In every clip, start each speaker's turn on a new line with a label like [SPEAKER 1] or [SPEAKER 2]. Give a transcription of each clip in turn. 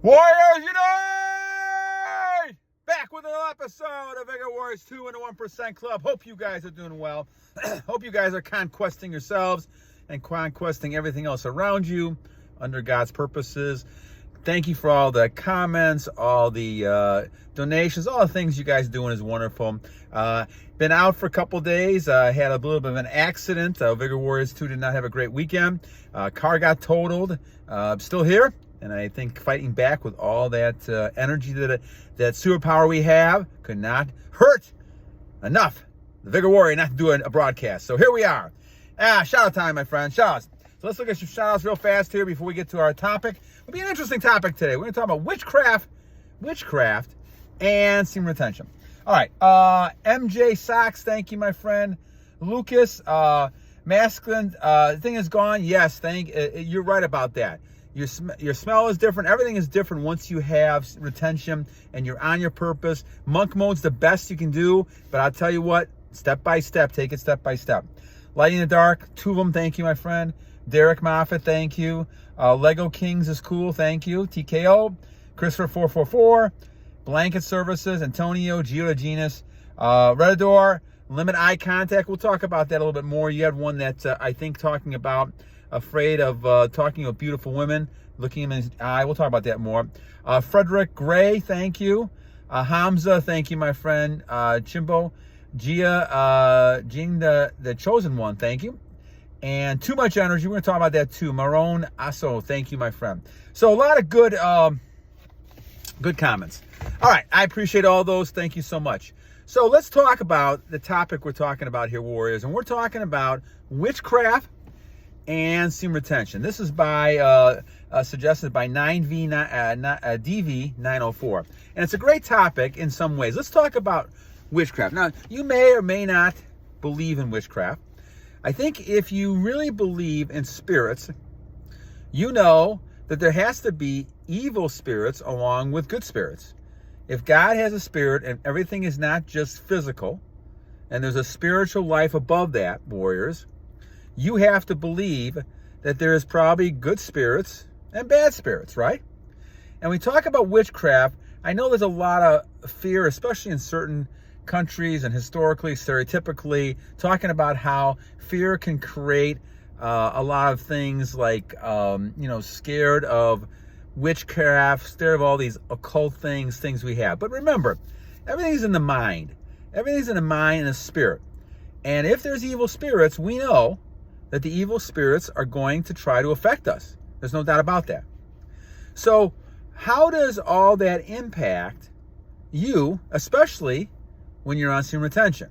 [SPEAKER 1] Warriors Unite! Back with another episode of Vigor Warriors 2 in the 1% Club. Hope you guys are doing well. Hope you guys are conquesting yourselves and conquesting everything else around you under God's purposes. Thank you for all the comments, all the donations, all the things you guys are doing is wonderful. Been out for a couple days. Had a little bit of an accident. Vigor Warriors 2 did not have a great weekend. Car got totaled. Still here. And I think fighting back with all that energy, that superpower we have, could not hurt enough the Vigor Warrior not to do a broadcast. So here we are. Shout out time, my friend. Shout outs. So let's look at some shout outs real fast here before we get to our topic. It'll be an interesting topic today. We're going to talk about witchcraft, and semen retention. All right. MJ Socks, thank you, my friend. Lucas, masculine thing is gone. Yes, you're right about that. Your smell is different. Everything is different once you have retention and you're on your purpose. Monk mode's the best you can do, but I'll tell you what, step by step, take it step by step. Light in the dark, two of them, thank you, my friend. Derrick Moffett, thank you. Legokingiscool, thank you. TKO, Christopher 444, Blanket Services, Antonio, Gio Genus, Redadore, Limit Eye Contact. We'll talk about that a little bit more. You had one that I think talking about afraid of talking with beautiful women, looking him in his eye. We'll talk about that more. Frederick Gray, thank you. Hamza, thank you, my friend. Chimbo, Giang, the chosen one, thank you. And Too Much Energy, we're going to talk about that too. Maron Asso, thank you, my friend. So a lot of good comments. All right, I appreciate all those. Thank you so much. So let's talk about the topic we're talking about here, Warriors. And we're talking about witchcraft and semen retention. This is by suggested by DV904, and it's a great topic in some ways. Let's talk about witchcraft. Now, you may or may not believe in witchcraft. I think if you really believe in spirits, you know that there has to be evil spirits along with good spirits. If God has a spirit and everything is not just physical, and there's a spiritual life above that, warriors, you have to believe that there is probably good spirits and bad spirits, right? And we talk about witchcraft. I know there's a lot of fear, especially in certain countries and historically, stereotypically, talking about how fear can create a lot of things like, scared of witchcraft, scared of all these occult things we have. But remember, everything's in the mind. Everything's in the mind and the spirit. And if there's evil spirits, we know that the evil spirits are going to try to affect us. There's no doubt about that. So how does all that impact you, especially when you're on semen retention?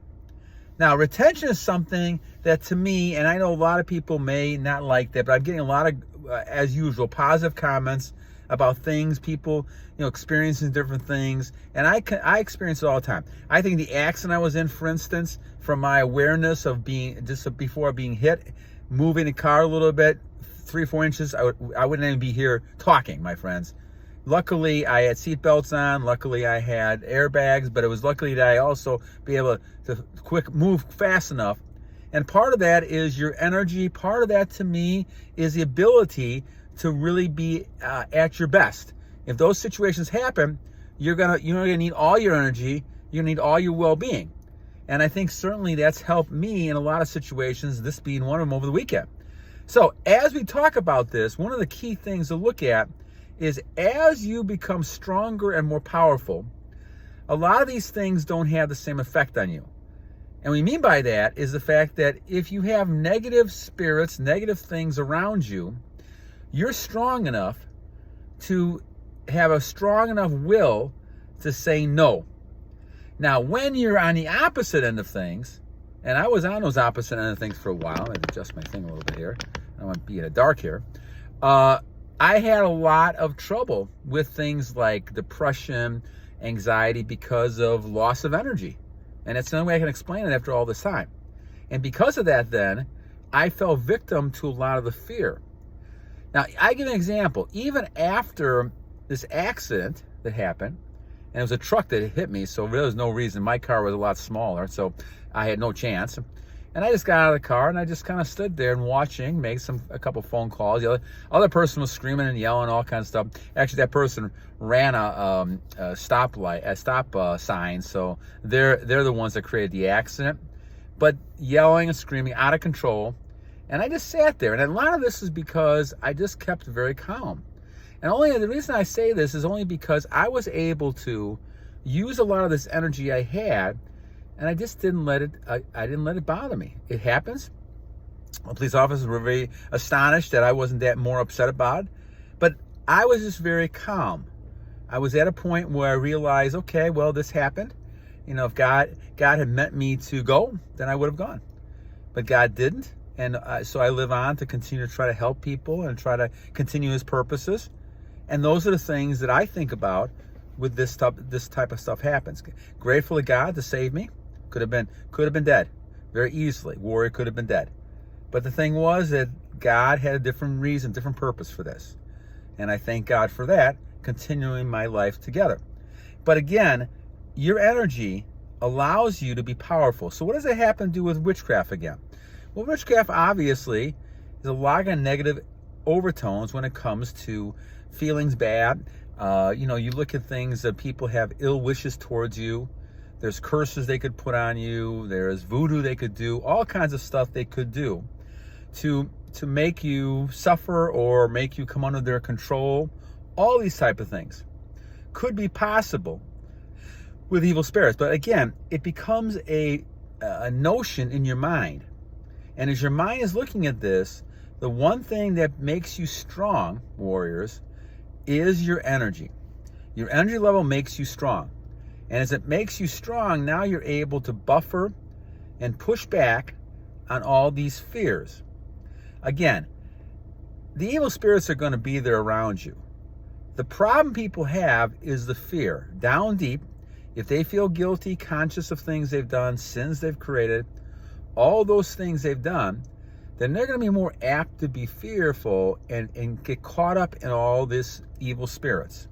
[SPEAKER 1] Now, retention is something that to me, and I know a lot of people may not like that, but I'm getting a lot of, as usual, positive comments about things, people, experiencing different things. And I experience it all the time. I think the accident I was in, for instance, from my awareness of being, just before being hit, moving the car a little bit, 3-4 inches, I wouldn't even be here talking, my friends. Luckily, I had seatbelts on. Luckily, I had airbags, but it was luckily that I also be able to move fast enough. And part of that is your energy. Part of that, to me, is the ability to really be at your best. If those situations happen, you're gonna need all your energy. You're gonna need all your well-being. And I think certainly that's helped me in a lot of situations, this being one of them over the weekend. So as we talk about this, one of the key things to look at is as you become stronger and more powerful, a lot of these things don't have the same effect on you. And what we mean by that is the fact that if you have negative spirits, negative things around you, you're strong enough to have a strong enough will to say no. Now, when you're on the opposite end of things, and I was on those opposite end of things for a while, I'm going to adjust my thing a little bit here. I don't want to be in the dark here. I had a lot of trouble with things like depression, anxiety, because of loss of energy. And that's the only way I can explain it after all this time. And because of that, then, I fell victim to a lot of the fear. Now, I give an example. Even after this accident that happened, and it was a truck that hit me, so there was no reason. My car was a lot smaller, so I had no chance. And I just got out of the car and I just kind of stood there and watching, made a couple phone calls. The other person was screaming and yelling, all kinds of stuff. Actually, that person ran a stop sign, so they're the ones that created the accident. But yelling and screaming, out of control. And I just sat there. And a lot of this is because I just kept very calm. And the reason I say this is only because I was able to use a lot of this energy I had, and I just didn't let it. I didn't let it bother me. It happens. The police officers were very astonished that I wasn't that more upset about it, but I was just very calm. I was at a point where I realized, okay, well, this happened. If God had meant me to go, then I would have gone, but God didn't, and so I live on to continue to try to help people and try to continue His purposes. And those are the things that I think about with this type of stuff happens. Grateful to God to save me. Could have been dead very easily. Warrior could have been dead. But the thing was that God had a different reason, different purpose for this. And I thank God for that, continuing my life together. But again, your energy allows you to be powerful. So what does that happen to do with witchcraft again? Well, witchcraft obviously is a lot of negative overtones when it comes to feelings bad. You look at things that people have ill wishes towards you. There's curses they could put on you. There's voodoo they could do. All kinds of stuff they could do to make you suffer or make you come under their control. All these type of things could be possible with evil spirits. But again, it becomes a notion in your mind. And as your mind is looking at this, the one thing that makes you strong, warriors, is your energy. Your energy level makes you strong. And as it makes you strong, now you're able to buffer and push back on all these fears. Again, the evil spirits are going to be there around you. The problem people have is the fear. Down deep, if they feel guilty, conscious of things they've done, sins they've created, all those things they've done, then they're going to be more apt to be fearful and get caught up in all this evil spirits.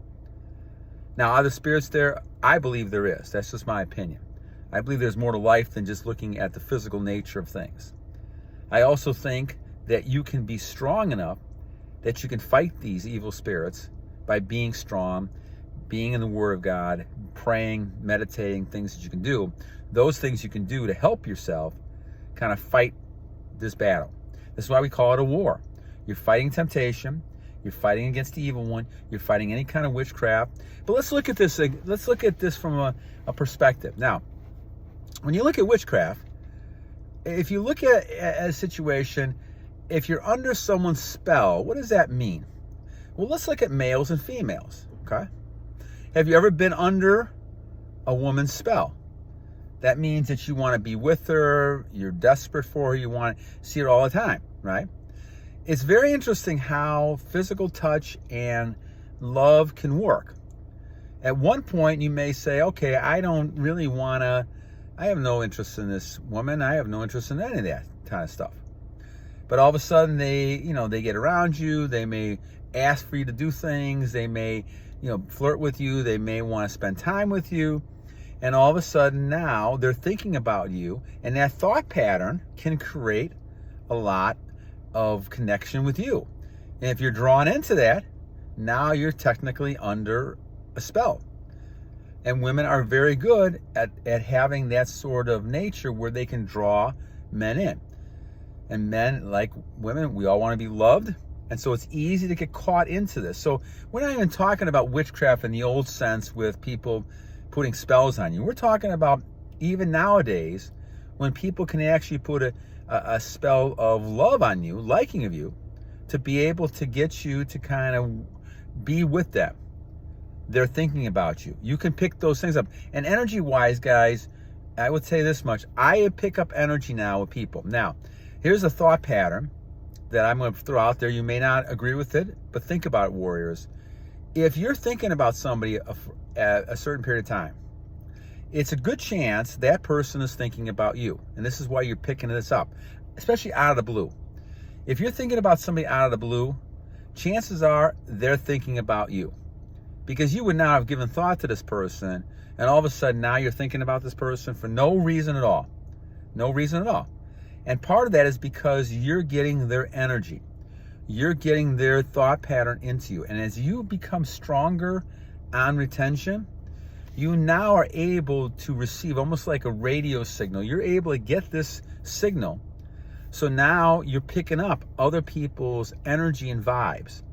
[SPEAKER 1] Now, are there spirits there? I believe there is. That's just my opinion. I believe there's more to life than just looking at the physical nature of things. I also think that you can be strong enough that you can fight these evil spirits by being strong, being in the Word of God, praying, meditating, things that you can do. Those things you can do to help yourself kind of fight this battle. This is why we call it a war. You're fighting temptation. You're fighting against the evil one. You're fighting any kind of witchcraft. But let's look at this. Let's look at this from a perspective. Now, when you look at witchcraft, if you look at a situation, if you're under someone's spell, what does that mean? Well, let's look at males and females. Okay. Have you ever been under a woman's spell? That means that you want to be with her, you're desperate for her, you want to see her all the time, right? It's very interesting how physical touch and love can work. At one point, you may say, okay, I have no interest in this woman, I have no interest in any of that kind of stuff. But all of a sudden, they get around you, they may ask for you to do things, they may, flirt with you, they may want to spend time with you. And all of a sudden now they're thinking about you, and that thought pattern can create a lot of connection with you. And if you're drawn into that, now you're technically under a spell. And women are very good at having that sort of nature where they can draw men in. And men, like women, we all want to be loved. And so it's easy to get caught into this. So we're not even talking about witchcraft in the old sense with people putting spells on you. We're talking about even nowadays when people can actually put a spell of love on you, liking of you, to be able to get you to kind of be with them. They're thinking about you. You can pick those things up. And energy-wise, guys, I would say this much. I pick up energy now with people. Now, here's a thought pattern that I'm going to throw out there. You may not agree with it, but think about it, warriors. If you're thinking about somebody at a certain period of time, it's a good chance that person is thinking about you. And this is why you're picking this up, especially out of the blue. If you're thinking about somebody out of the blue, chances are they're thinking about you. Because you would not have given thought to this person, and all of a sudden now you're thinking about this person for no reason at all. No reason at all. And part of that is because you're getting their energy. You're getting their thought pattern into you. And as you become stronger on retention, you now are able to receive almost like a radio signal. You're able to get this signal. So now you're picking up other people's energy and vibes.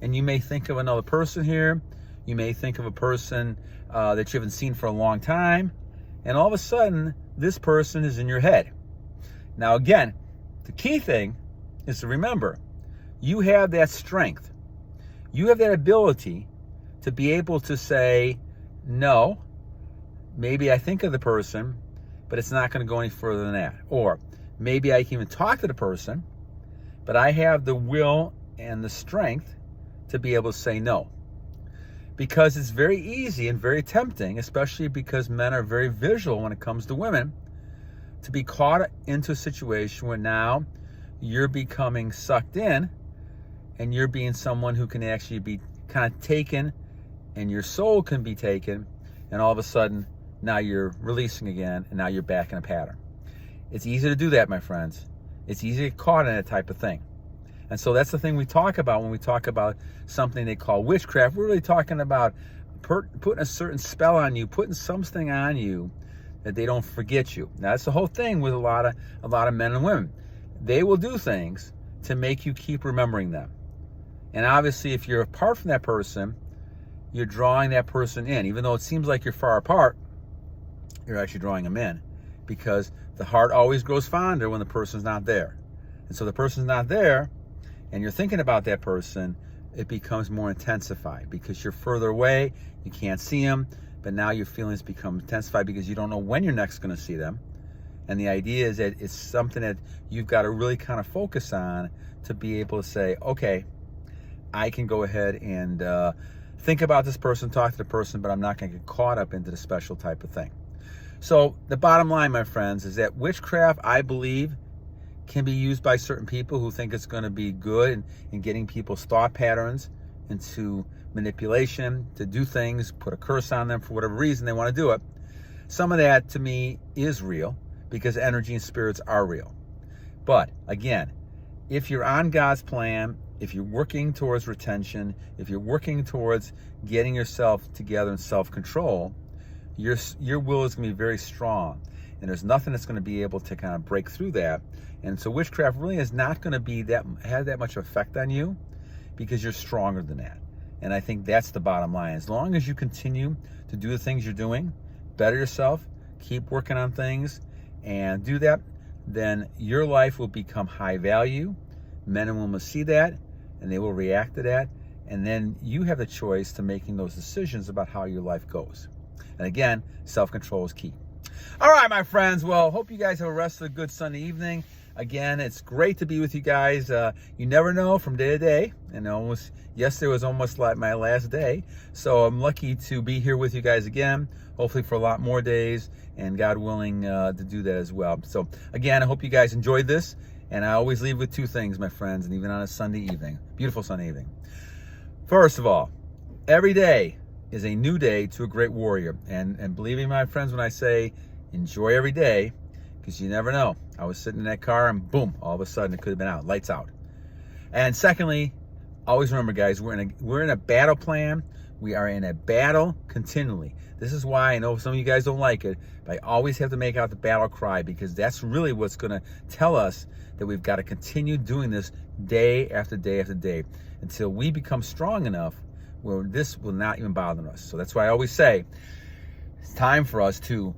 [SPEAKER 1] And you may think of another person here. You may think of a person that you haven't seen for a long time. And all of a sudden, this person is in your head. Now again, the key thing is to remember, you have that strength. You have that ability to be able to say, no, maybe I think of the person, but it's not going to go any further than that. Or maybe I can even talk to the person, but I have the will and the strength to be able to say no. Because it's very easy and very tempting, especially because men are very visual when it comes to women, to be caught into a situation where now you're becoming sucked in and you're being someone who can actually be kind of taken, and your soul can be taken, and all of a sudden now you're releasing again, and now you're back in a pattern. It's easy to do that, my friends. It's easy to get caught in that type of thing. And so that's the thing we talk about when we talk about something they call witchcraft. We're really talking about putting a certain spell on you, putting something on you that they don't forget you. Now, that's the whole thing with a lot of men and women. They will do things to make you keep remembering them. And obviously, if you're apart from that person, you're drawing that person in. Even though it seems like you're far apart, you're actually drawing them in, because the heart always grows fonder when the person's not there. And so the person's not there, and you're thinking about that person, it becomes more intensified because you're further away, you can't see them, but now your feelings become intensified because you don't know when you're next going to see them. And the idea is that it's something that you've got to really kind of focus on to be able to say, okay, I can go ahead and think about this person, talk to the person, but I'm not going to get caught up into the special type of thing. So the bottom line, my friends, is that witchcraft, I believe, can be used by certain people who think it's going to be good in getting people's thought patterns into manipulation, to do things, put a curse on them for whatever reason they want to do it. Some of that, to me, is real because energy and spirits are real. But again, if you're on God's plan, if you're working towards retention, if you're working towards getting yourself together in self-control, your will is going to be very strong. And there's nothing that's going to be able to kind of break through that. And so witchcraft really is not going to have that much effect on you because you're stronger than that. And I think that's the bottom line. As long as you continue to do the things you're doing, better yourself, keep working on things, and do that, then your life will become high value. Men and women will see that, and they will react to that. And then you have the choice to making those decisions about how your life goes. And again, self-control is key. All right, my friends. Well, hope you guys have a rest of a good Sunday evening. Again, it's great to be with you guys. You never know from day to day. And yesterday was almost like my last day. So I'm lucky to be here with you guys again, hopefully for a lot more days, and God willing to do that as well. So again, I hope you guys enjoyed this. And I always leave with two things, my friends, and even on a Sunday evening, beautiful Sunday evening. First of all, every day is a new day to a great warrior. And believe me, my friends, when I say enjoy every day, because you never know. I was sitting in that car and boom, all of a sudden it could have been out, lights out. And secondly, always remember, guys, we're in a battle plan. We are in a battle continually. This is why I know some of you guys don't like it, but I always have to make out the battle cry, because that's really what's going to tell us that we've got to continue doing this day after day after day until we become strong enough where this will not even bother us. So that's why I always say it's time for us to